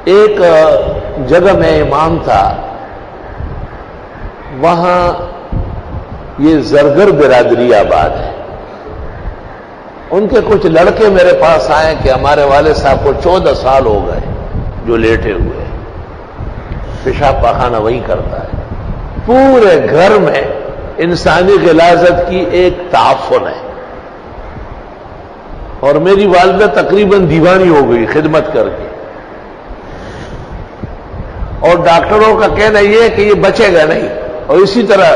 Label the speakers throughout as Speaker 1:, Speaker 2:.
Speaker 1: ایک جگہ میں امام تھا، وہاں یہ زرگر برادری آباد ہے، ان کے کچھ لڑکے میرے پاس آئے کہ ہمارے والد صاحب کو 14 سال ہو گئے جو لیٹے ہوئے، پیشاب پاخانہ وہی کرتا ہے، پورے گھر میں انسانی غلاظت کی ایک تعفن ہے، اور میری والدہ تقریباً دیوانی ہو گئی خدمت کر کے، اور ڈاکٹروں کا کہنا یہ ہے کہ یہ بچے گا نہیں اور اسی طرح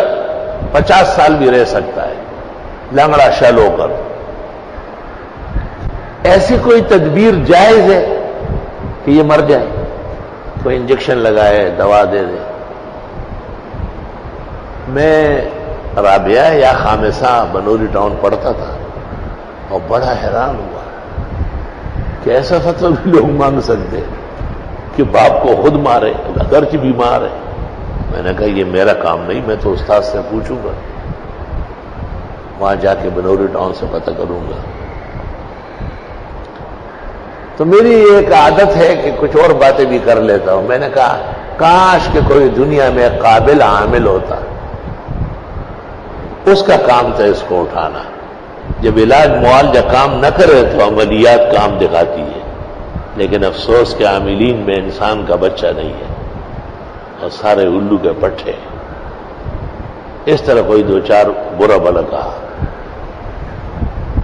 Speaker 1: 50 سال بھی رہ سکتا ہے لنگڑا شل ہو کر۔ ایسی کوئی تدبیر جائز ہے کہ یہ مر جائے؟ کوئی انجیکشن لگائے، دوا دے دے؟ میں رابعہ یا خامسہ بنوری ٹاؤن پڑھتا تھا اور بڑا حیران ہوا کہ ایسا فتویٰ بھی لوگ مانگ سکتے کہ باپ کو خود مارے اگرچہ بیمار ہے۔ میں نے کہا یہ میرا کام نہیں، میں تو استاد سے پوچھوں گا، وہاں جا کے بنوری ٹاؤن سے پتہ کروں گا۔ تو میری ایک عادت ہے کہ کچھ اور باتیں بھی کر لیتا ہوں۔ میں نے کہا کاش کہ کوئی دنیا میں قابل عامل ہوتا، اس کا کام تھا اس کو اٹھانا۔ جب علاج معالجہ کام نہ کرے تو عملیات کام دکھاتی ہے، لیکن افسوس کہ عاملین میں انسان کا بچہ نہیں ہے اور سارے الو کے پٹھے۔ اس طرح کوئی دو چار برا بلا کہا۔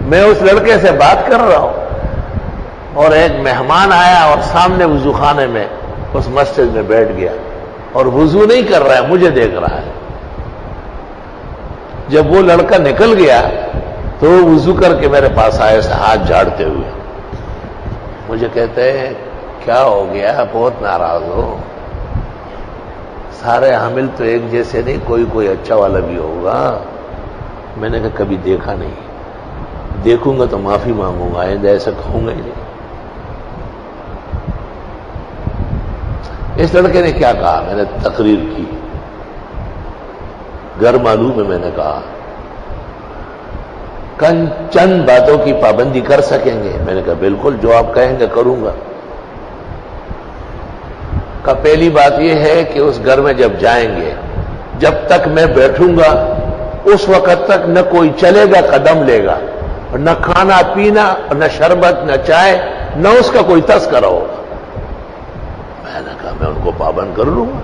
Speaker 1: میں اس لڑکے سے بات کر رہا ہوں اور ایک مہمان آیا اور سامنے وضو خانے میں اس مسجد میں بیٹھ گیا اور وضو نہیں کر رہا ہے، مجھے دیکھ رہا ہے۔ جب وہ لڑکا نکل گیا تو وہ وضو کر کے میرے پاس آئے سے ہاتھ جھاڑتے ہوئے، مجھے کہتے ہیں کیا ہو گیا، بہت ناراض ہو؟ سارے حامل تو ایک جیسے نہیں، کوئی اچھا والا بھی ہوگا۔ میں نے کہا کبھی دیکھا نہیں، دیکھوں گا تو معافی مانگوں گا، آئندہ ایسا کہوں گا ہی نہیں۔ اس لڑکے نے کیا کہا؟ میں نے تقریر کی، گر معلوم ہے، میں نے کہا چند باتوں کی پابندی کر سکیں گے؟ میں نے کہا بالکل، جو آپ کہیں گے کروں گا۔ کہ پہلی بات یہ ہے کہ اس گھر میں جب جائیں گے، جب تک میں بیٹھوں گا اس وقت تک نہ کوئی چلے گا قدم لے گا، اور نہ کھانا پینا، اور نہ شربت، نہ چائے، نہ اس کا کوئی تذکرہ ہوگا۔ میں نے کہا میں ان کو پابند کر لوں گا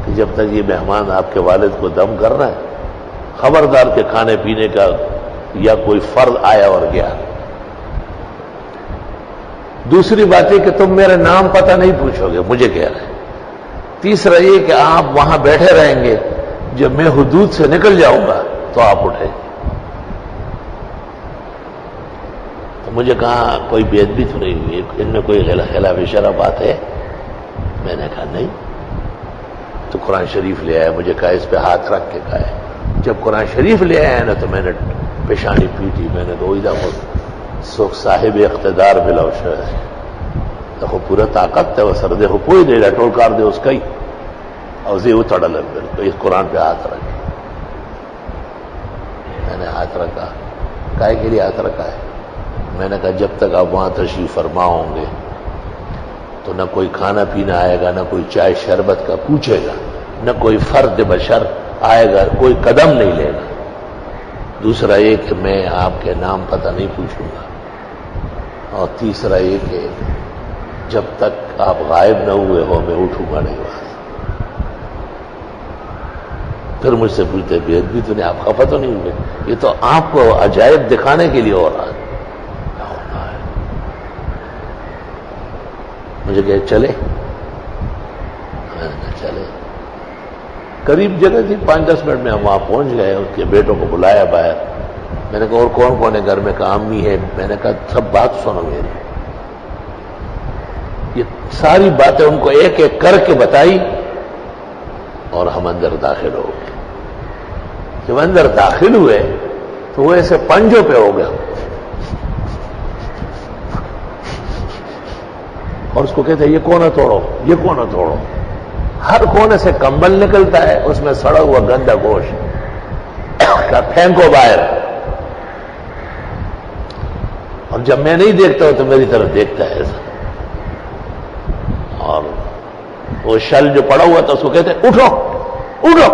Speaker 1: کہ جب تک یہ مہمان آپ کے والد کو دم کر رہا ہے، خبردار کے کھانے پینے کا یا کوئی فرض آیا اور گیا۔ دوسری بات یہ کہ تم میرا نام پتہ نہیں پوچھو گے، مجھے کہہ رہے ہیں۔ تیسرا یہ کہ آپ وہاں بیٹھے رہیں گے، جب میں حدود سے نکل جاؤں گا تو آپ اٹھیں۔ تو مجھے کہا کوئی بے ادبی تو نہیں ہوئی، ان میں کوئی خلاف شرع بات ہے؟ میں نے کہا نہیں۔ تو قرآن شریف لے آیا، مجھے کہا اس پہ ہاتھ رکھ کے کہا ہے۔ جب قرآن شریف لے آیا نا تو میں نے پیشانی پیٹی، میں نے کہا سوک صاحب اقتدار بلاو شاید دیکھو پورا طاقت ہے وہ سردے ہو کوئی دے ٹول کار دے اس کا ہی اور وہ تڑا لگ گئے۔ اس قرآن پہ ہاتھ رکھے، میں نے ہاتھ رکھا، کائے کے لیے ہاتھ رکھا ہے؟ میں نے کہا جب تک آپ وہاں تشریف فرما ہوں گے تو نہ کوئی کھانا پینا آئے گا، نہ کوئی چائے شربت کا پوچھے گا، نہ کوئی فرد بشر آئے گا، کوئی قدم نہیں لے گا۔ دوسرا یہ کہ میں آپ کے نام پتہ نہیں پوچھوں گا، اور تیسرا یہ کہ جب تک آپ غائب نہ ہوئے ہو میں اٹھوں گا نہیں وہاں۔ پھر مجھ سے پوچھتے بے ادبی تو نہیں، آپ خفا تو نہیں ہوئے؟ یہ تو آپ کو عجائب دکھانے کے لیے ہو رہا ہے۔ مجھے کہ چلے، میں نے کہا چلے۔ قریب جگہ تھی، 5-10 منٹ میں ہم وہاں پہنچ گئے، اس کے بیٹوں کو بلایا باہر۔ میں نے کہا اور کون کون ہے گھر میں؟ کہا امی ہے۔ میں نے کہا سب بات سنو میری، یہ ساری باتیں ان کو ایک ایک کر کے بتائی اور ہم اندر داخل ہو گئے۔ جب اندر داخل ہوئے تو وہ ایسے پنجوں پہ ہو گیا اور اس کو کہتے ہیں یہ کونا توڑو، یہ کونا توڑو۔ ہر کونے سے کمبل نکلتا ہے، اس میں سڑا ہوا گندا گوشت کا پھینکو باہر۔ اور جب میں نہیں دیکھتا ہوں تو میری طرف دیکھتا ہے ایسا، اور وہ شل جو پڑا ہوا تھا اس کو کہتے ہیں اٹھو اٹھو.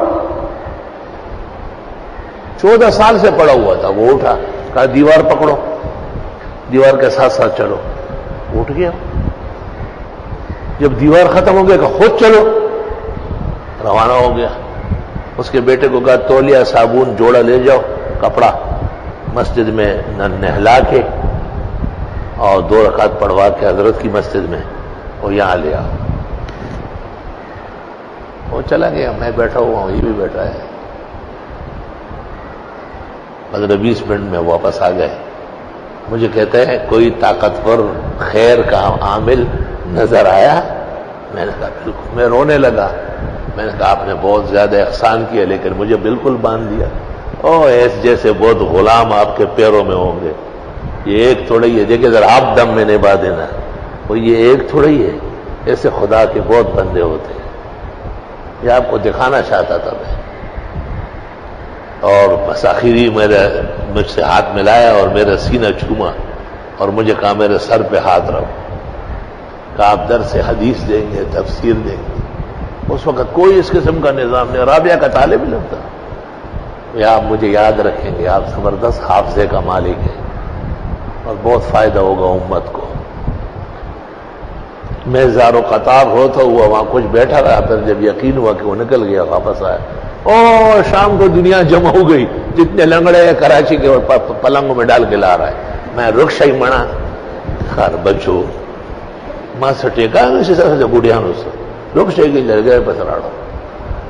Speaker 1: 14 سال سے پڑا ہوا تھا, وہ اٹھا, کہا دیوار پکڑو, دیوار کے ساتھ ساتھ چلو, اٹھ گیا. جب دیوار ختم ہو گیا کہ خود چلو, روانہ ہو گیا. اس کے بیٹے کو کہا تولیہ صابن جوڑا لے جاؤ, کپڑا مسجد میں نہلا کے اور 2 رکعت پڑھوا کے حضرت کی مسجد میں وہ یہاں لے آؤ. وہ چلا گیا, میں بیٹھا ہوا ہوں, یہ بھی بیٹھا ہے. 15-20 منٹ میں واپس آ گئے. مجھے کہتے ہیں کوئی طاقتور خیر کا عامل نظر آیا؟ میں نے کہا بالکل. میں رونے لگا. میں نے کہا آپ نے بہت زیادہ احسان کیا لیکن مجھے بالکل باندھ دیا. ایس جیسے بہت غلام آپ کے پیروں میں ہوں گے. یہ ایک تھوڑا ہی ہے, دیکھیں ذرا آپ دم میں نبھا دینا. وہ یہ ایک تھوڑا ہی ہے, ایسے خدا کے بہت بندے ہوتے ہیں. یہ آپ کو دکھانا چاہتا تھا میں. اور بس آخری مجھ سے ہاتھ ملایا اور میرا سینہ چھوما اور مجھے کہا میرے سر پہ ہاتھ رکھو. کہا آپ درس حدیث دیں گے, تفسیر دیں گے. اس وقت کوئی اس قسم کا نظام نہیں. رابعہ کا طالب علم تھا. یا آپ مجھے یاد رکھیں گے, آپ زبردست حافظے کا مالک ہیں اور بہت فائدہ ہوگا امت کو. میں زارو قطار ہوتا ہوا وہاں کچھ بیٹھا رہا. پھر جب یقین ہوا کہ وہ نکل گیا, واپس آیا. شام کو دنیا جمع ہو گئی, جتنے لنگڑے ہیں کراچی کے پلنگوں میں ڈال کے لا رہا ہے. میں رکشا ہی منا خار بچو ماں سے ٹیکا سے بوڑھیانوں سے رکشے کی جل گئے پسراڑا.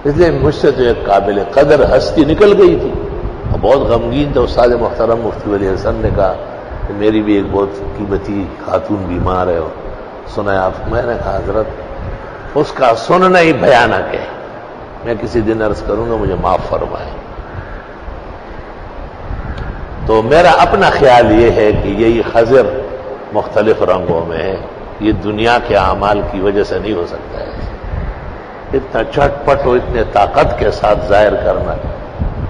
Speaker 1: اس لیے مجھ سے تو ایک قابل قدر ہستی نکل گئی تھی. بہت غمگین تھا. استاد محترم مفتی ولی حسن نے کہا کہ میری بھی ایک بہت قیمتی خاتون بیمار ہے, سنا ہے آپ؟ میں نے کہا حضرت اس کا سننا ہی بھیانک ہے. میں کسی دن عرض کروں گا, مجھے معاف فرمائیں. تو میرا اپنا خیال یہ ہے کہ یہی خضر مختلف رنگوں میں ہے. یہ دنیا کے اعمال کی وجہ سے نہیں ہو سکتا ہے. اتنا چٹ پٹ اور اتنے طاقت کے ساتھ ظاہر کرنا.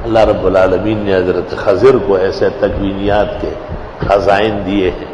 Speaker 1: اللہ رب العالمین نے حضرت خضر کو ایسے تکوینیات کے خزائن دیے ہیں.